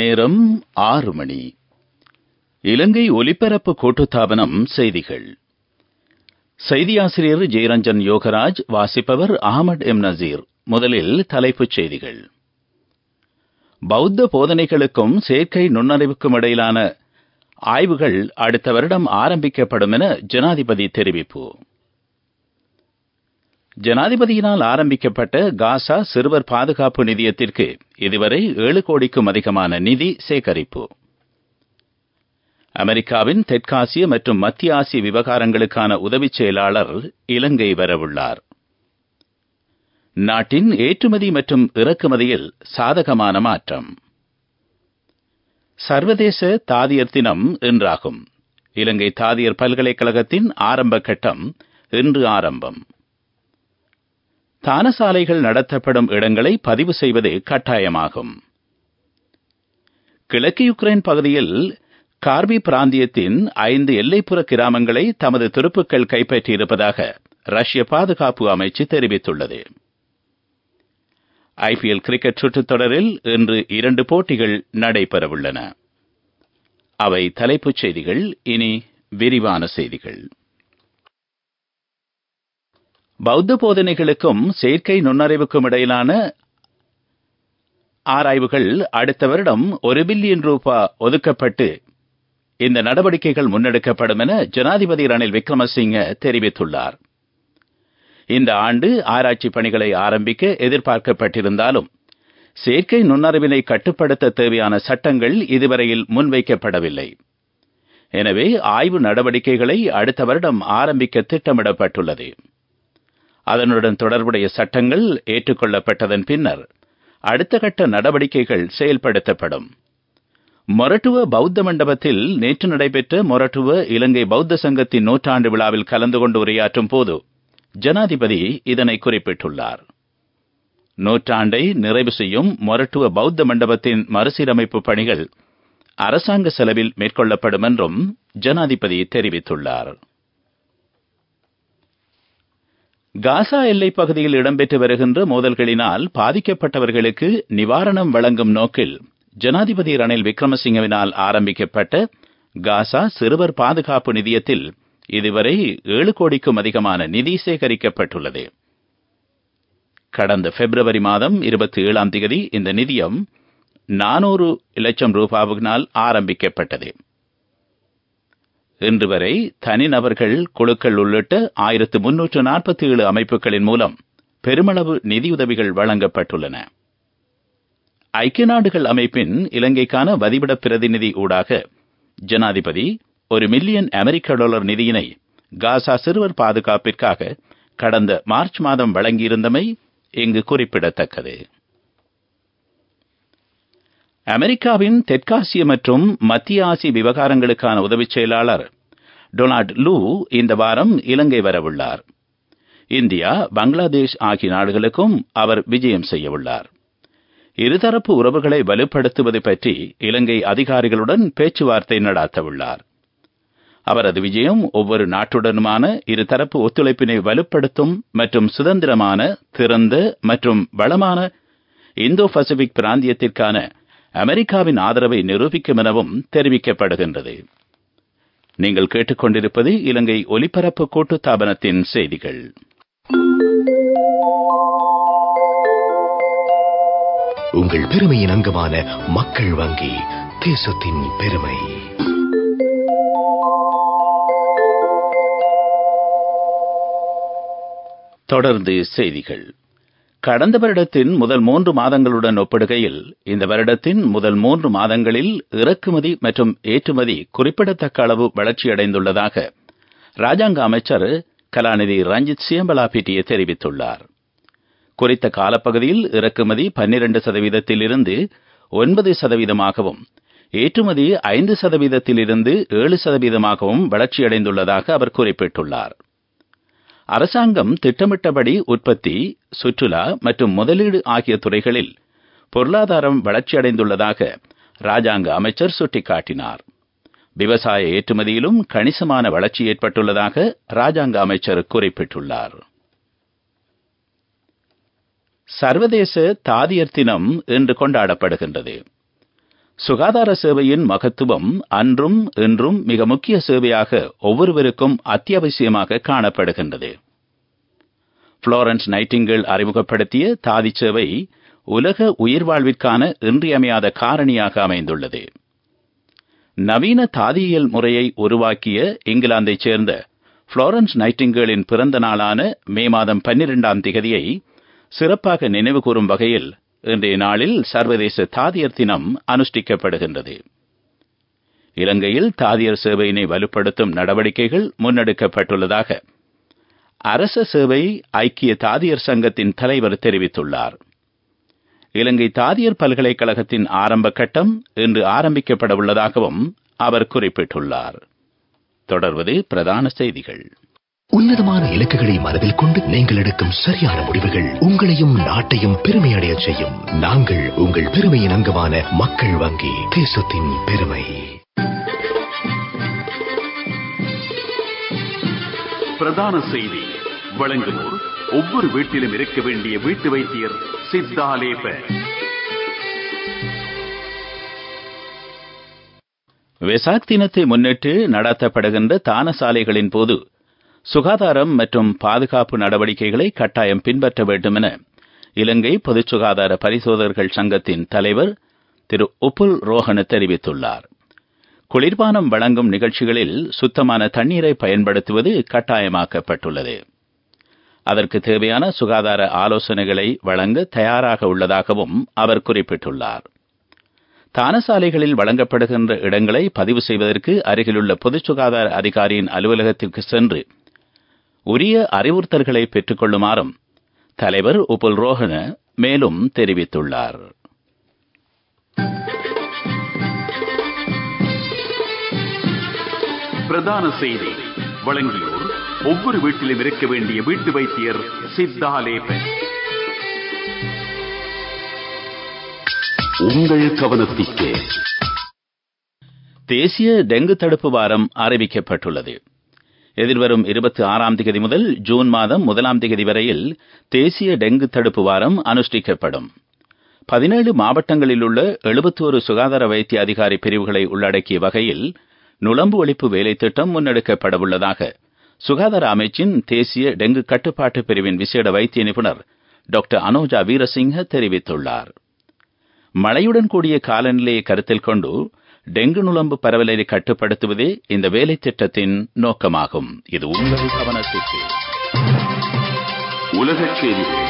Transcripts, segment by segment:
நேரம் 6 மணி. இலங்கை ஒலிபரப்பு கூட்டுத்தாபனம் செய்திகள். செய்தியாசிரியர் ஜெயரஞ்சன் யோகராஜ். வாசிப்பவர் அகமது எம் நசீர். முதலில் தலைப்புச் செய்திகள். பௌத்த போதனைகளுக்கும் செயற்கை நுண்ணறிவுக்கும் இடையிலான ஆய்வுகள் அடுத்த வருடம் ஆரம்பிக்கப்படும் என ஜனாதிபதி தெரிவிப்பு. ஜனாதிபதியினால் ஆரம்பிக்கப்பட்ட காசா சிறுவர் பாதுகாப்பு நிதியத்திற்கு இதுவரை 7 கோடிக்கும் அதிகமான நிதி சேகரிப்பு. அமெரிக்காவின் தெற்காசிய மற்றும் மத்திய ஆசிய விவகாரங்களுக்கான உதவிச் செயலாளர் இலங்கை வரவுள்ளார். நாட்டின் ஏற்றுமதி மற்றும் இறக்குமதியில் சாதகமான மாற்றம். சர்வதேச தாதியர் தினம் இன்றாகும். இலங்கை தாதியர் பல்கலைக்கழகத்தின் ஆரம்ப கட்டம் இன்று ஆரம்பம். தானசாலைகள் நடத்தப்படும் இடங்களை பதிவு செய்வது கட்டாயமாகும். கிழக்கு யுக்ரைன் பகுதியில் கார்பி பிராந்தியத்தின் 5 எல்லைப்புற கிராமங்களை தமது துருப்புக்கள் கைப்பற்றியிருப்பதாக ரஷ்ய பாதுகாப்பு அமைச்சு தெரிவித்துள்ளது. IPL கிரிக்கெட் சுற்றுத் தொடரில் இன்று 2 போட்டிகள் நடைபெறவுள்ளன. அவை தலைப்புச் செய்திகள். இனி விரிவான செய்திகள். பௌத்த போதனைகளுக்கும் செயற்கை நுண்ணறிவுக்கும் இடையிலான ஆராய்வுகள் அடுத்த வருடம் 1 பில்லியன் ரூபாய் ஒதுக்கப்பட்டு இந்த நடவடிக்கைகள் முன்னெடுக்கப்படும் என ஜனாதிபதி ரணில் விக்ரமசிங்க தெரிவித்துள்ளார். இந்த ஆண்டு ஆராய்ச்சி பணிகளை ஆரம்பிக்க எதிர்பார்க்கப்பட்டிருந்தாலும் செயற்கை நுண்ணறிவினை கட்டுப்படுத்த தேவையான சட்டங்கள் இதுவரையில் முன்வைக்கப்படவில்லை. எனவே ஆய்வு நடவடிக்கைகளை அடுத்த வருடம் ஆரம்பிக்க திட்டமிடப்பட்டுள்ளது. அதனுடன் தொடர்புடைய சட்டங்கள் ஏற்றுக்கொள்ளப்பட்டதன் பின்னர் அடுத்த கட்ட நடவடிக்கைகள் செயல்படுத்தப்படும். மொரட்டுவ பௌத்த மண்டபத்தில் நேற்று நடைபெற்ற மொரட்டுவ இலங்கை பௌத்த சங்கத்தின் 100ஆண்டு விழாவில் கலந்து கொண்டு உரையாற்றும் போது ஜனாதிபதி இதனை குறிப்பிட்டுள்ளார். 100ஆண்டை நிறைவு செய்யும் மொரட்டுவ பௌத்த மண்டபத்தின் மறுசீரமைப்பு பணிகள் அரசாங்க செலவில் மேற்கொள்ளப்படும் என்றும் ஜனாதிபதி தெரிவித்துள்ளார். காசா எல்லைப் பகுதியில் இடம்பெற்று வருகின்ற மோதல்களினால் பாதிக்கப்பட்டவர்களுக்கு நிவாரணம் வழங்கும் நோக்கில் ஜனாதிபதி ரணில் விக்ரமசிங்கவினால் ஆரம்பிக்கப்பட்ட காசா சிறுவர் பாதுகாப்பு நிதியத்தில் இதுவரை 7 கோடிக்கும் அதிகமான நிதி சேகரிக்கப்பட்டுள்ளது. கடந்த பிப்ரவரி மாதம் 27ஆம் தேதி இந்த நிதியம் 400 லட்சம் ரூபாயினால் ஆரம்பிக்கப்பட்டது. இன்று வரை தனிநபர்கள், குழுக்கள் உள்ளிட்ட 1347 அமைப்புகளின் மூலம் பெருமளவு நிதியுதவிகள் வழங்கப்பட்டுள்ளன. ஐக்கிய நாடுகள் அமைப்பின் இலங்கைக்கான வதிவிட பிரதிநிதி ஊடாக ஜனாதிபதி $1 மில்லியன் நிதியினை காசா சிறுவர் பாதுகாப்பிற்காக கடந்த மார்ச் மாதம் வழங்கியிருந்தமை இங்கு குறிப்பிடத்தக்கது. அமெரிக்காவின் தெற்காசிய மற்றும் மத்திய ஆசிய விவகாரங்களுக்கான உதவிச் செயலாளர் டொனால்ட் லூ இந்த வாரம் இலங்கை வரவுள்ளார். இந்தியா, பங்களாதேஷ் ஆகிய நாடுகளுக்கும் அவர் விஜயம் செய்யவுள்ளார். இருதரப்பு உறவுகளை வலுப்படுத்துவது பற்றி இலங்கை அதிகாரிகளுடன் பேச்சுவார்த்தை நடாத்தவுள்ளார். அவரது விஜயம் ஒவ்வொரு நாட்டுடனுமான இருதரப்பு ஒத்துழைப்பினை வலுப்படுத்தும் மற்றும் சுதந்திரமான, திறந்த மற்றும் வளமான இந்தோ பசிபிக் பிராந்தியத்திற்கான அமெரிக்காவின் ஆதரவை நிரூபிக்கும் எனவும் தெரிவிக்கப்படுகின்றது. நீங்கள் கேட்டுக்கொண்டிருப்பது இலங்கை ஒலிபரப்பு கூட்டுத்தாபனத்தின் செய்திகள். உங்கள் பெருமையின் அங்கமான மக்கள் வங்கி, தேசத்தின் பெருமை. தொடர்ந்து செய்திகள். கடந்த வருடத்தின் முதல் 3 மாதங்களுடன் ஒப்பிடுகையில் இந்த வருடத்தின் முதல் 3 மாதங்களில் இறக்குமதி மற்றும் ஏற்றுமதி குறிப்பிடத்தக்க அளவு வளர்ச்சியடைந்துள்ளதாக ராஜாங்க அமைச்சர் கலாநிதி ரஞ்சித் சியம்பலாபிட்டிய தெரிவித்துள்ளார். குறித்த காலப்பகுதியில் இறக்குமதி 12% 9%, ஏற்றுமதி 5% 7% வளர்ச்சியடைந்துள்ளதாக அவர் குறிப்பிட்டுள்ளார். அரசாங்கம் திட்டமிட்டபடி உற்பத்தி, சுற்றுலா மற்றும் முதலீடு ஆகிய துறைகளில் பொருளாதாரம் வளர்ச்சியடைந்துள்ளதாக ராஜாங்க அமைச்சர் சுட்டிக்காட்டினார். விவசாய ஏற்றுமதியிலும் கணிசமான வளர்ச்சி ஏற்பட்டுள்ளதாக ராஜாங்க அமைச்சர் குறிப்பிட்டுள்ளார். சர்வதேச தாதியர் தினம் இன்று கொண்டாடப்படுகின்றது. சுகாதார சேவையின் மகத்துவம் அன்றும் இன்றும் மிக முக்கிய சேவையாக ஒவ்வொருவருக்கும் அத்தியாவசியமாக காணப்படுகின்றது. புளோரன்ஸ் நைட்டிங்கேல் அறிமுகப்படுத்திய தாதி சேவை உலக உயிர்வாழ்விற்கான இன்றியமையாத காரணியாக அமைந்துள்ளது. நவீன தாதியியல் முறையை உருவாக்கிய இங்கிலாந்தைச் சேர்ந்த புளோரன்ஸ் நைட்டிங்கேலின் பிறந்த நாளான மே மாதம் 12ஆம் திகதியை சிறப்பாக நினைவுகூரும் வகையில் இன்றைய நாளில் சர்வதேச தாதியர் தினம் அனுஷ்டிக்கப்படுகின்றது. இலங்கையில் தாதியர் சேவையினை வலுப்படுத்தும் நடவடிக்கைகள் முன்னெடுக்கப்பட்டுள்ளதாக அரச சேவை ஐக்கிய தாதியர் சங்கத்தின் தலைவர் தெரிவித்துள்ளார். இலங்கை தாதியர் பல்கலைக்கழகத்தின் ஆரம்ப கட்டம் இன்று ஆரம்பிக்கப்பட உள்ளதாகவும் அவர் குறிப்பிட்டுள்ளார். தொடர்வது பிரதான செய்திகள். உன்னதமான இலக்குகளை மனதில் கொண்டு நீங்கள் எடுக்கும் சரியான முடிவுகள் உங்களையும் நாட்டையும் பெருமையடைய செய்யும். நாங்கள் உங்கள் பெருமையின் அங்கமான மக்கள் வங்கி, தேசத்தின் பெருமை. பிரதான செய்தி வழங்குவோர் ஒவ்வொரு வீட்டிலும் இருக்க வேண்டிய வீட்டு வைத்தியர் சித்தாலேப. வெசாக் தினத்தை முன்னிட்டு நடத்தப்படுகின்ற தானசாலைகளின் போது சுகாதாரம் மற்றும் பாதுகாப்பு நடவடிக்கைகளை கட்டாயம் பின்பற்ற வேண்டும் என இலங்கை பொது சுகாதார பரிசோதகர்கள் சங்கத்தின் தலைவர் திரு உப்புல் ரோஹன தெரிவித்துள்ளார். குளிர்பானம் வழங்கும் நிகழ்ச்சிகளில் சுத்தமான தண்ணீரை பயன்படுத்துவது கட்டாயமாக்கப்பட்டுள்ளது. அதற்கு தேவையான சுகாதார ஆலோசனைகளை வழங்க தயாராக உள்ளதாகவும் அவர் குறிப்பிட்டுள்ளார். தானசாலைகளில் வழங்கப்படுகின்ற இடங்களை பதிவு செய்வதற்கு அருகிலுள்ள பொது சுகாதார அதிகாரியின் அலுவலகத்திற்கு சென்று உரிய அறிவுறுத்தல்களை பெற்றுக் கொள்ளுமாறும் தலைவர் உப்புல் ரோஹன மேலும் தெரிவித்துள்ளார். பிரதான செய்தி வழங்கியோர் ஒவ்வொரு வீட்டிலும் இருக்க வேண்டிய வீட்டு வைத்தியர் சித்தாலேப. உங்கள் கவனத்திற்கு தேசிய டெங்கு தடுப்பு வாரம் அறிவிக்கப்பட்டுள்ளது. எதிர்வரும் 26ஆம் திகதி முதல் ஜூன் மாதம் 1ஆம் திகதி வரையில் தேசிய டெங்கு தடுப்பு வாரம் அனுஷ்டிக்கப்படும். 17 மாவட்டங்களில் உள்ள 71 சுகாதார வைத்திய அதிகாரி பிரிவுகளை உள்ளடக்கிய வகையில் நுளம்பு ஒழிப்பு வேலை திட்டம் முன்னெடுக்கப்படவுள்ளதாக சுகாதார அமைச்சின் தேசிய டெங்கு கட்டுப்பாட்டு பிரிவின் விசேட வைத்திய நிபுணர் டாக்டர் அனோஜா வீரசிங்க தெரிவித்துள்ளார். மழையுடன் கூடிய காலநிலையை கருத்தில் கொண்டு டெங்கு நுளம்பு பரவலை கட்டுப்படுத்துவதே இந்த வேலை திட்டத்தின் நோக்கமாகும். இது உங்கள் கவனத்திற்கு. உலகச் செய்திகள்.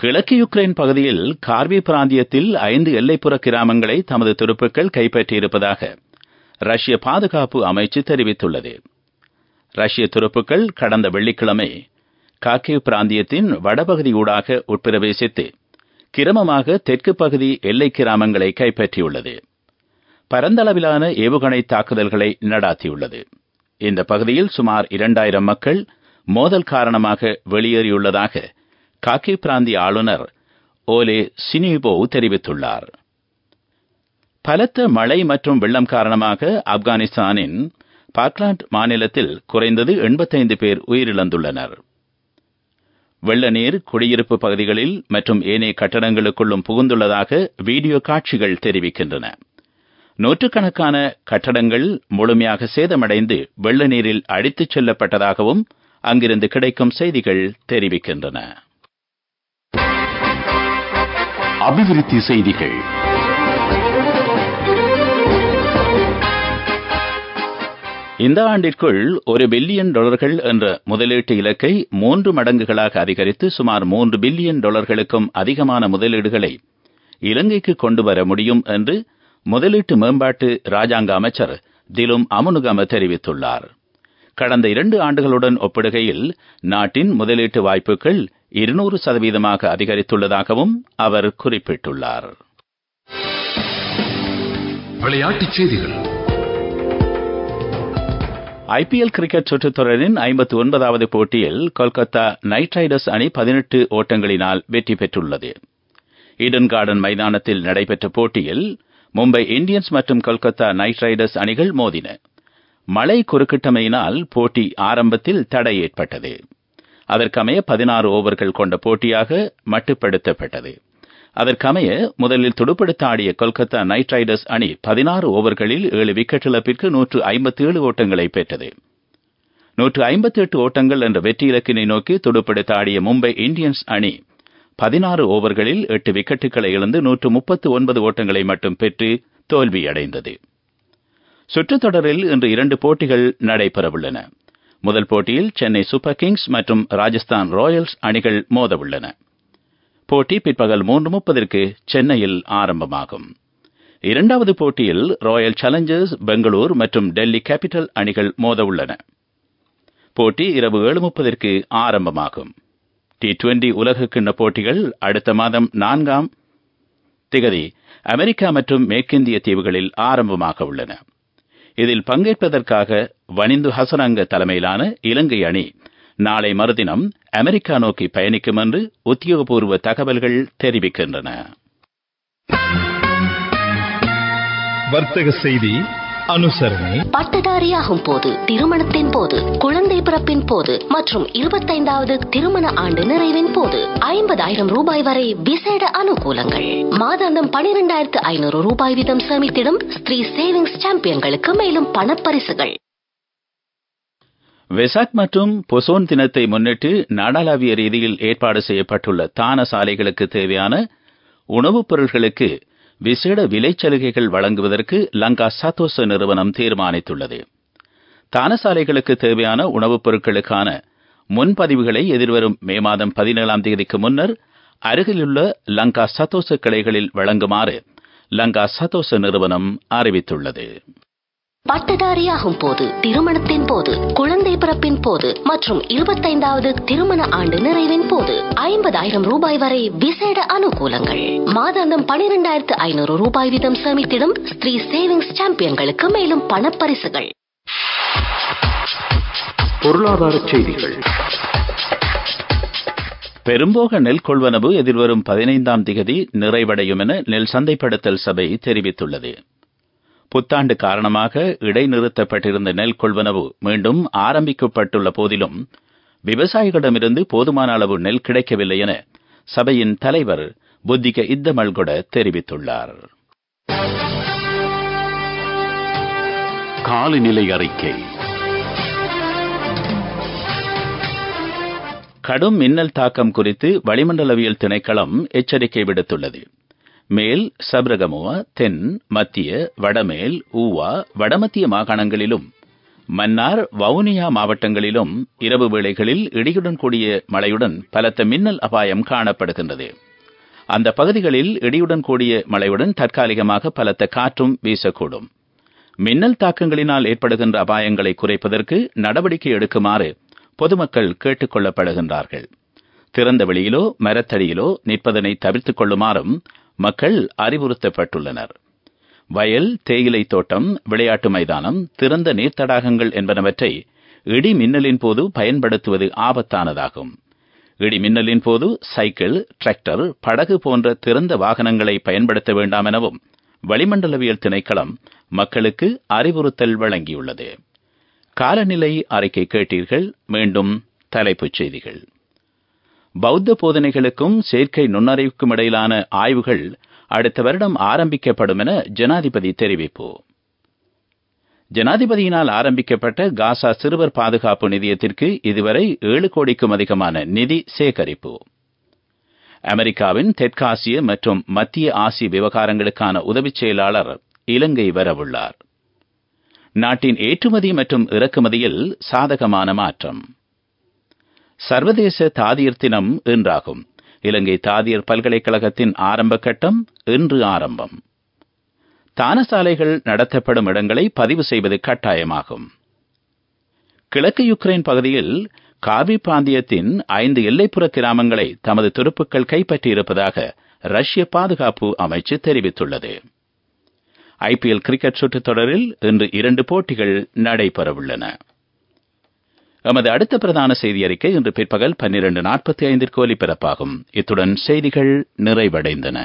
கிழக்கு யுக்ரைன் பகுதியில் கார்வி பிராந்தியத்தில் 5 எல்லைப்புற கிராமங்களை தமது துருப்புக்கள் கைப்பற்றியிருப்பதாக ரஷ்ய பாதுகாப்பு அமைச்சு தெரிவித்துள்ளது. ரஷ்ய துருப்புக்கள் கடந்த வெள்ளிக்கிழமை கார்கிவ் பிராந்தியத்தின் வடபகுதியூடாக உட்பிரவேசித்து கிரமமாக தெற்கு பகுதி எல்லை கிராமங்களை கைப்பற்றியுள்ளது. பரந்தளவிலான ஏவுகணை தாக்குதல்களை நடாத்தியுள்ளது. இந்த பகுதியில் சுமார் 2000 மக்கள் மோதல் காரணமாக வெளியேறியுள்ளதாக கார்கிவ் பிராந்திய ஆளுநர் ஓலே சினிபோ தெரிவித்துள்ளார். பலத்த மழை மற்றும் வெள்ளம் காரணமாக ஆப்கானிஸ்தானின் பாக்லாண்ட் மாநிலத்தில் குறைந்தது 85 பேர் உயிரிழந்துள்ளனர். வெள்ள நீர் குடியிருப்பு பகுதிகளில் மற்றும் ஏனைய கட்டடங்களுக்குள்ளும் புகுந்துள்ளதாக வீடியோ காட்சிகள் தெரிவிக்கின்றன. நூற்றுக்கணக்கான கட்டடங்கள் முழுமையாக சேதமடைந்து வெள்ள நீரில் அடித்துச் செல்லப்பட்டதாகவும் அங்கிருந்து கிடைக்கும் செய்திகள் தெரிவிக்கின்றன. அபிவிருத்தி செய்திகள். இந்த ஆண்டிற்குள் $1 பில்லியன் என்ற முதலீட்டு இலக்கை 3 மடங்குகளாக அதிகரித்து சுமார் $3 பில்லியன் அதிகமான முதலீடுகளை இலங்கைக்கு கொண்டு வர முடியும் என்று முதலீட்டு மேம்பாட்டு ராஜாங்க அமைச்சர் திலும் அமுனுகம தெரிவித்துள்ளார். கடந்த 2 ஆண்டுகளுடன் ஒப்பிடுகையில் நாட்டின் முதலீட்டு வாய்ப்புகள் 200% அதிகரித்துள்ளதாகவும் அவர் குறிப்பிட்டுள்ளார். விளையாட்டுச் செய்திகள். ஐபிஎல் கிரிக்கெட் சுற்றுத்தொடரின் 59வது போட்டியில் கொல்கத்தா நைட் ரைடர்ஸ் அணி 18 ஓட்டங்களினால் வெற்றி பெற்றுள்ளது. ஈடன் கார்டன் மைதானத்தில் நடைபெற்ற போட்டியில் மும்பை இந்தியன்ஸ் மற்றும் கொல்கத்தா நைட் ரைடர்ஸ் அணிகள் மோதின. மழை குறுக்கிட்டமையினால் போட்டி ஆரம்பத்தில் தடை ஏற்பட்டது. அதற்கமைய 16 ஓவர்கள் கொண்ட போட்டியாக மட்டுப்படுத்தப்பட்டது. அதற்கமைய முதலில் துடுப்படுத்த ஆடிய கொல்கத்தா நைட் ரைடர்ஸ் அணி 16 ஓவர்களில் 7 விக்கெட் இழப்பிற்கு 157 ஓட்டங்களை பெற்றது. 158 ஓட்டங்கள் என்ற வெற்றி இலக்கினை நோக்கி துடுப்படுத்த ஆடிய மும்பை இந்தியன்ஸ் அணி 16 ஓவர்களில் 8 விக்கெட்டுகளை இழந்து 139 ஓட்டங்களை மட்டும் பெற்று தோல்வியடைந்தது. சுற்றுத் தொடரில் இன்று 2 போட்டிகள் நடைபெறவுள்ளன. முதல் போட்டியில் சென்னை சூப்பர் கிங்ஸ் மற்றும் ராஜஸ்தான் ராயல்ஸ் அணிகள் மோதவுள்ளன. போட்டி பிற்பகல் 3:30 சென்னையில் ஆரம்பமாகும். இரண்டாவது போட்டியில் ராயல் சேலஞ்சர்ஸ் பெங்களூர் மற்றும் டெல்லி கேபிட்டல் அணிகள் மோதவுள்ளன. போட்டி இரவு 7:30 ஆரம்பமாகும். T20 உலகக்கிண்ண போட்டிகள் அடுத்த மாதம் 4ஆம் திகதி அமெரிக்கா மற்றும் மேற்கிந்திய தீவுகளில் ஆரம்பமாக உள்ளன. இதில் பங்கேற்பதற்காக வனிந்து ஹசரங்க தலைமையிலான இலங்கை அணி நாளை மறுதினம் அமெரிக்கா நோக்கி பயணிக்கும் என்று உத்தியோகபூர்வ தகவல்கள் தெரிவிக்கின்றன. வர்த்தக செய்தி அனுசரணை. பட்டதாரியாகும் போது, திருமணத்தின் போது, குழந்தை பிறப்பின் போது மற்றும் 25வது திருமண ஆண்டு நிறைவின் போது 50,000 ரூபாய் வரை விசேட அனுகூலங்கள். மாதாந்தம் 12,500 ரூபாய் வீதம் சேமித்திடும் ஸ்ரீ சேவிங்ஸ் சாம்பியன்களுக்கு மேலும் பணப்பரிசுகள். வெசாக் மற்றும் பொசோன் தினத்தை முன்னிட்டு நாடாளாவிய ரீதியில் ஏற்பாடு செய்யப்பட்டுள்ள தான சாலைகளுக்கு தேவையான உணவுப் பொருட்களுக்கு விசேட விலைச்சலுகைகள் வழங்குவதற்கு லங்கா சதோச நிறுவனம் தீர்மானித்துள்ளது. தானசாலைகளுக்கு தேவையான உணவுப் பொருட்களுக்கான முன்பதிவுகளை எதிர்வரும் மே மாதம் 17ஆம் தேதிக்கு முன்னர் அருகிலுள்ள லங்கா சதோச கிளைகளில் வழங்குமாறு லங்கா சதோச நிறுவனம் அறிவித்துள்ளது. பட்டதாரியாகும் போது, திருமணத்தின் போது, குழந்தை பிறப்பின் போது மற்றும் 25வது திருமண ஆண்டு நிறைவின் போது 50,000 ரூபாய் வரை விசேட அனுகூலங்கள். மாதாந்தம் 12,500 ரூபாய் வீதம் சேமித்திடும் ஸ்ரீ சேவிங்ஸ் சாம்பியன்களுக்கு மேலும் பணப்பரிசுகள். பொருளாதார செய்திகள். பெரும்போக நெல் கொள்வனவு எதிர்வரும் 15ஆம் திகதி நிறைவடையும் என நெல் சந்தைப்படுத்தல் சபை தெரிவித்துள்ளது. புத்தாண்டு காரணமாக இடைநிறுத்தப்பட்டிருந்த நெல் கொள்வனவு மீண்டும் ஆரம்பிக்கப்பட்டுள்ள போதிலும் விவசாயிகளிடமிருந்து போதுமான அளவு நெல் கிடைக்கவில்லை என சபையின் தலைவர் புத்திக இத்தமல்கொட தெரிவித்துள்ளார். காலநிலை அறிக்கை. கடும் மின்னல் தாக்கம் குறித்து வளிமண்டலவியல் திணைக்களம் எச்சரிக்கை விடுத்துள்ளது. மேல் சப்ரகமுவா, தென், மத்திய, வடமேல், ஊவா, வடமத்திய மாகாணங்களிலும் மன்னார், வவுனியா மாவட்டங்களிலும் இரவு வேளைகளில் இடியுடன் கூடிய மழையுடன் பலத்த மின்னல் அபாயம் காணப்படுகின்றது. அந்த பகுதிகளில் இடியுடன் கூடிய மழையுடன் தற்காலிகமாக பலத்த காற்றும் வீசக்கூடும். மின்னல் தாக்கங்களினால் ஏற்படுகின்ற அபாயங்களை குறைப்பதற்கு நடவடிக்கை எடுக்குமாறு பொதுமக்கள் கேட்டுக் கொள்ளப்படுகின்றார்கள். திறந்த வெளியிலோ மரத்தடியிலோ நிற்பதனை தவிர்த்துக் கொள்ளுமாறும் மக்கள் அறிவுறுத்தப்பட்டுள்ளனர். வயல், தேயிலை தோட்டம், விளையாட்டு மைதானம், திறந்த நீர்த்தடாகங்கள் என்பனவற்றை இடி மின்னலின் போது பயன்படுத்துவது ஆபத்தானதாகும். இடி மின்னலின் போது சைக்கிள், டிராக்டர், படகு போன்ற திறந்த வாகனங்களை பயன்படுத்த வேண்டாம் எனவும் வளிமண்டலவியல் திணைக்களம் மக்களுக்கு அறிவுறுத்தல் வழங்கியுள்ளது. காலநிலை அறிக்கை கேட்டீர்கள். மீண்டும் தலைப்புச் செய்திகள். பௌத்த போதனைகளுக்கும் செயற்கை நுண்ணறிவுக்கும் இடையிலான ஆய்வுகள் அடுத்த வருடம் ஆரம்பிக்கப்படும் என ஜனாதிபதி தெரிவிப்பு. ஜனாதிபதியினால் ஆரம்பிக்கப்பட்ட காசா சிறுவர் பாதுகாப்பு நிதியத்திற்கு இதுவரை 7 கோடிக்கும் அதிகமான நிதி சேகரிப்பு. அமெரிக்காவின் தெற்காசிய மற்றும் மத்திய ஆசிய விவகாரங்களுக்கான உதவிச் செயலாளர் இலங்கை வரவுள்ளார். நாட்டின் ஏற்றுமதி மற்றும் இறக்குமதியில் சாதகமான மாற்றம். சர்வதேச தாதியர் தினம் இன்றாகும். இலங்கை தாதியர் பல்கலைக்கழகத்தின் ஆரம்ப கட்டம் இன்று ஆரம்பம். தானசாலைகள் நடத்தப்படும் இடங்களை பதிவு செய்வது கட்டாயமாகும். கிழக்கு யுக்ரைன் பகுதியில் கார்வி பிராந்தியத்தின் 5 எல்லைப்புற கிராமங்களை தமது துருப்புக்கள் கைப்பற்றியிருப்பதாக ரஷ்ய பாதுகாப்பு அமைச்சு தெரிவித்துள்ளது. IPL கிரிக்கெட் சுற்றுத் தொடரில் இன்று 2 போட்டிகள் நடைபெறவுள்ளன. எமது அடுத்த பிரதான செய்தி அறிக்கை இன்று பிற்பகல் 12:45 ஒலிபரப்பாகும். இத்துடன் செய்திகள் நிறைவடைந்தன.